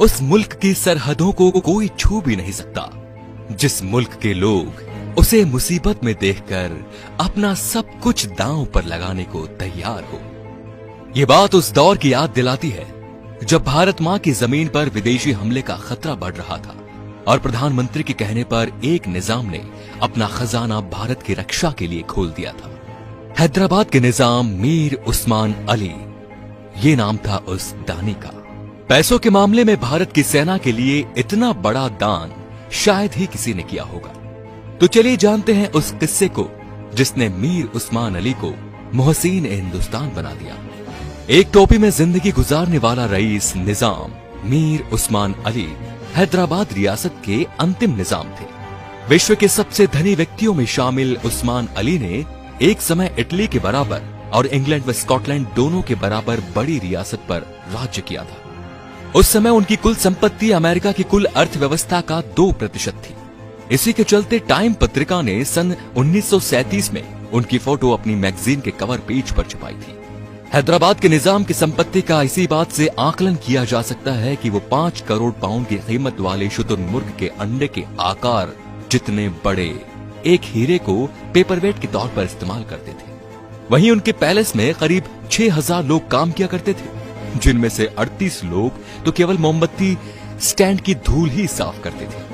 उस मुल्क की सरहदों को कोई छू भी नहीं सकता, जिस मुल्क के लोग उसे मुसीबत में देखकर अपना सब कुछ दांव पर लगाने को तैयार हो। ये बात उस दौर की याद दिलाती है जब भारत मां की जमीन पर विदेशी हमले का खतरा बढ़ रहा था और प्रधानमंत्री के कहने पर एक निजाम ने अपना खजाना भारत की रक्षा के लिए खोल दिया था। हैदराबाद के निजाम मीर उस्मान अली, ये नाम था उस दानी का। पैसों के मामले में भारत की सेना के लिए इतना बड़ा दान शायद ही किसी ने किया होगा। तो चलिए जानते हैं उस किस्से को जिसने मीर उस्मान अली को मोहसिन हिंदुस्तान बना दिया। एक टोपी में जिंदगी गुजारने वाला रईस निजाम मीर उस्मान अली हैदराबाद रियासत के अंतिम निजाम थे। विश्व के सबसे धनी व्यक्तियों में शामिल उस्मान अली ने एक समय इटली के बराबर और इंग्लैंड व स्कॉटलैंड दोनों के बराबर बड़ी रियासत पर राज्य किया था। उस समय उनकी कुल संपत्ति अमेरिका की कुल अर्थव्यवस्था का 2% थी। इसी के चलते टाइम पत्रिका ने सन 1937 में उनकी फोटो अपनी मैगजीन के कवर पेज पर छपाई थी। हैदराबाद के निजाम की संपत्ति का इसी बात से आकलन किया जा सकता है कि वो 5 करोड़ पाउंड की कीमत वाले शुतुरमुर्ग के अंडे के आकार जितने बड़े एक हीरे को पेपरवेट के तौर पर इस्तेमाल करते थे। वहीं उनके पैलेस में करीब 6000 लोग काम किया करते थे, जिनमें से 38 लोग तो केवल मोमबत्ती स्टैंड की धूल ही साफ करते थे।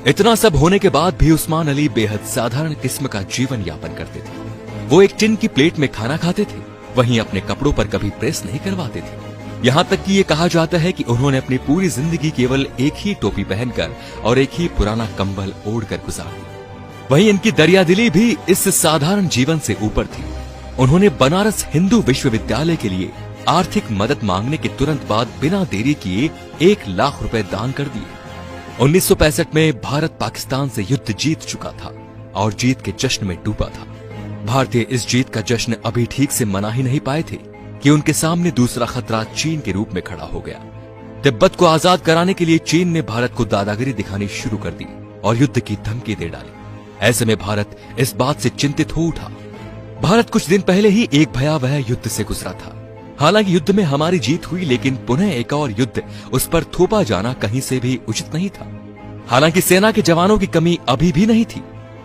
इतना सब होने के बाद भी उस्मान अली बेहद साधारण किस्म का जीवन यापन करते थे। वो एक टिन की प्लेट में खाना खाते थे, वहीं अपने कपड़ों पर कभी प्रेस नहीं करवाते थे। यहाँ तक कि ये कहा जाता है कि उन्होंने अपनी पूरी जिंदगी केवल एक ही टोपी पहनकर और एक ही पुराना कंबल ओढ़कर गुजार दी। वहीं इनकी दरियादिली भी इस साधारण जीवन से ऊपर थी। उन्होंने बनारस हिंदू विश्वविद्यालय के लिए आर्थिक मदद मांगने के तुरंत बाद बिना देरी किए 1 लाख रुपए दान कर दिए। 1965 में भारत पाकिस्तान से युद्ध जीत चुका था और जीत के जश्न में डूबा था। भारतीय इस जीत का जश्न अभी ठीक से मना ही नहीं पाए थे कि उनके सामने दूसरा खतरा चीन के रूप में खड़ा हो गया। तिब्बत को आजाद कराने के लिए चीन ने भारत को दादागिरी दिखानी शुरू कर दी और युद्ध की धमकी दे डाली। ऐसे में भारत इस बात से चिंतित हो उठा। भारत कुछ दिन पहले ही एक भयावह युद्ध से गुजरा था। हालांकि युद्ध में हमारी जीत हुई, लेकिन पुनः एक और युद्ध उस पर थोपा जाना कहीं से भी उचित नहीं था। हालांकि सेना के जवानों की कमी अभी भी नहीं थी।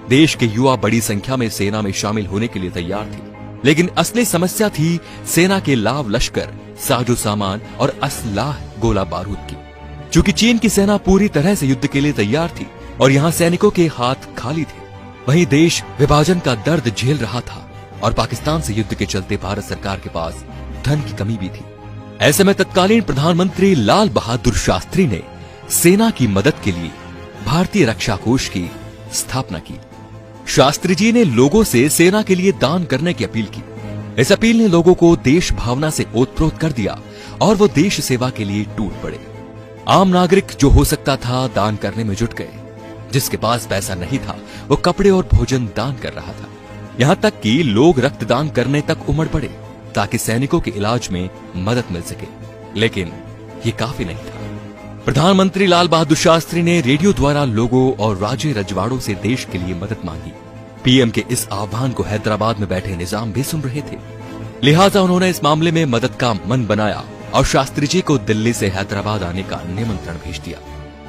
देश के युवा बड़ी संख्या में सेना में शामिल होने के लिए तैयार थे, लेकिन असली समस्या थी सेना के लाव लश्कर, साजो सामान और असलाह गोला बारूद की। चूंकि चीन की सेना पूरी तरह से युद्ध के लिए तैयार थी और यहाँ सैनिकों के हाथ खाली थे, वहीं देश विभाजन का दर्द झेल रहा था और पाकिस्तान से युद्ध के चलते भारत सरकार के पास धन की कमी भी थी। ऐसे में तत्कालीन प्रधानमंत्री लाल बहादुर शास्त्री ने सेना की मदद के लिए भारतीय रक्षा कोष की स्थापना की। शास्त्री जी ने लोगों से सेना के लिए दान करने की अपील की। इस अपील ने लोगों को देश भावना से ओतप्रोत कर दिया और वो देश सेवा के लिए टूट पड़े। आम नागरिक जो हो सकता था दान करने में जुट गए। जिसके पास पैसा नहीं था वो कपड़े और भोजन दान कर रहा था। यहाँ तक कि लोग रक्तदान करने तक उमड़ पड़े ताकि सैनिकों के इलाज में मदद मिल सके, लेकिन ये काफी नहीं था। प्रधानमंत्री लाल बहादुर शास्त्री ने रेडियो द्वारा लोगों और राज्य रजवाड़ों से देश के लिए मदद मांगी। पीएम के इस आह्वान को हैदराबाद में बैठे निजाम भी सुन रहे थे, लिहाजा उन्होंने इस मामले में मदद का मन बनाया और शास्त्री जी को दिल्ली से हैदराबाद आने का निमंत्रण भेज दिया।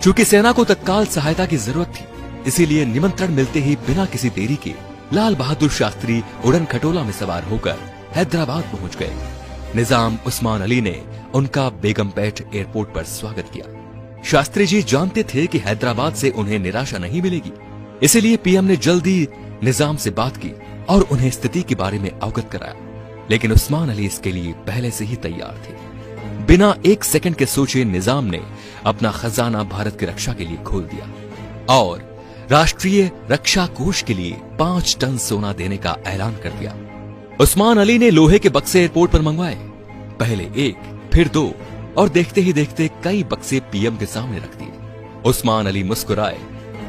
चूंकि सेना को तत्काल सहायता की जरूरत थी, इसीलिए निमंत्रण मिलते ही बिना किसी देरी के लाल बहादुर शास्त्री उड़न खटोला में सवार होकर हैदराबाद पहुंच गए। निजाम उस्मान अली ने उनका बेगमपेट एयरपोर्ट पर स्वागत किया। शास्त्री जी जानते थे कि हैदराबाद से उन्हें निराशा नहीं मिलेगी, इसीलिए पीएम ने जल्दी निजाम से बात की और उन्हें स्थिति के बारे में अवगत कराया। लेकिन उस्मान अली इसके लिए पहले से ही तैयार थे। बिना एक सेकंड के सोचे निजाम ने अपना खजाना भारत की रक्षा के लिए खोल दिया और राष्ट्रीय रक्षा कोष के लिए 5 टन सोना देने का ऐलान कर दिया। उस्मान अली ने लोहे के बक्से एयरपोर्ट पर मंगवाए, पहले 1 फिर 2 और देखते ही देखते कई बक्से पीएम के सामने रख दिए। उस्मान अली मुस्कुराए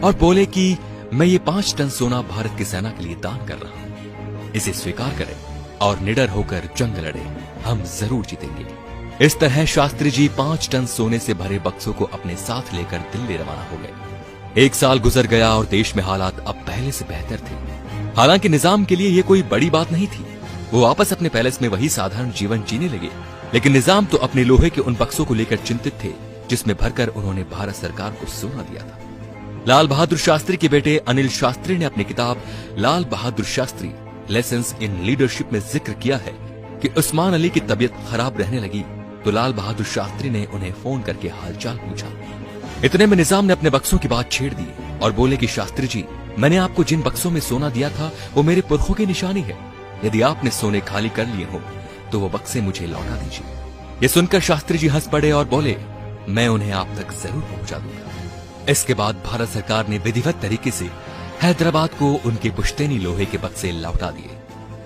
और बोले कि मैं ये 5 टन सोना भारत की सेना के लिए दान कर रहा हूं। इसे स्वीकार करें और निडर होकर जंग लड़े, हम जरूर जीतेंगे। इस तरह शास्त्री जी 5 टन सोने से भरे बक्सों को अपने साथ लेकर दिल्ली रवाना हो गए। 1 साल गुजर गया और देश में हालात अब पहले से बेहतर थे। हालांकि निजाम के लिए ये कोई बड़ी बात नहीं थी। वो वापस अपने पैलेस में वही साधारण जीवन जीने लगे, लेकिन निजाम तो अपने लोहे के उन बक्सों को लेकर चिंतित थे जिसमें भरकर उन्होंने भारत सरकार को सोना दिया था। लाल बहादुर शास्त्री के बेटे अनिल शास्त्री ने अपनी किताब Lal Bahadur Shastri lessons in leadership में जिक्र किया है कि उस्मान अली की तबीयत खराब रहने लगी तो लाल बहादुर शास्त्री ने उन्हें फोन करके हालचाल पूछा। इतने में निजाम ने अपने बक्सों की बात छेड़ दी और बोले कि शास्त्री जी, मैंने आपको जिन बक्सों में सोना दिया था वो मेरे पुरखों की निशानी है। यदि आपने सोने खाली कर लिए हो तो वो बक्से मुझे लौटा दीजिए। ये सुनकर शास्त्री जी हंस पड़े और बोले, मैं उन्हें आप तक जरूर पहुंचा दूंगा। इसके बाद भारत सरकार ने विधिवत तरीके से हैदराबाद को उनके पुश्तैनी लोहे के बक्से लौटा दिए।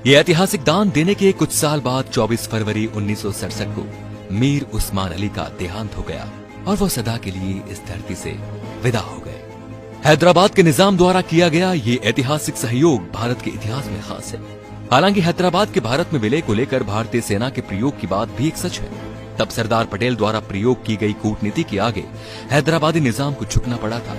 ये ऐतिहासिक दान देने के कुछ साल बाद 24 फरवरी 1967 को मीर उस्मान अली का देहांत हो गया और वो सदा के लिए इस धरती से विदा हो गए। हैदराबाद के निजाम द्वारा किया गया ये ऐतिहासिक सहयोग भारत के इतिहास में खास है। हालांकि हैदराबाद के भारत में विलय को लेकर भारतीय सेना के प्रयोग की बात भी एक सच है। तब सरदार पटेल द्वारा प्रयोग की गई कूटनीति के आगे हैदराबादी निजाम को झुकना पड़ा था,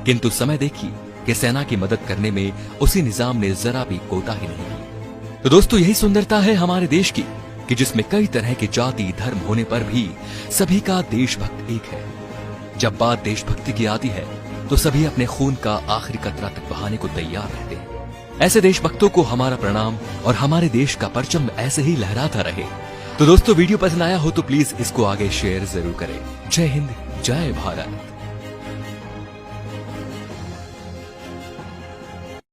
किंतु समय देखिए कि सेना की मदद करने में उसी निजाम ने जरा भी कोताही नहीं की। तो दोस्तों, यही सुंदरता है हमारे देश की कि जिसमें कई तरह के जाति धर्म होने पर भी सभी का देशभक्त एक है। जब बात देशभक्ति की आती है तो सभी अपने खून का आखिरी कतरा तक बहाने को तैयार रहते हैं। ऐसे देशभक्तों को हमारा प्रणाम और हमारे देश का परचम ऐसे ही लहराता रहे। तो दोस्तों, वीडियो पसंद आया हो तो प्लीज इसको आगे शेयर जरूर करें। जय हिंद, जय भारत।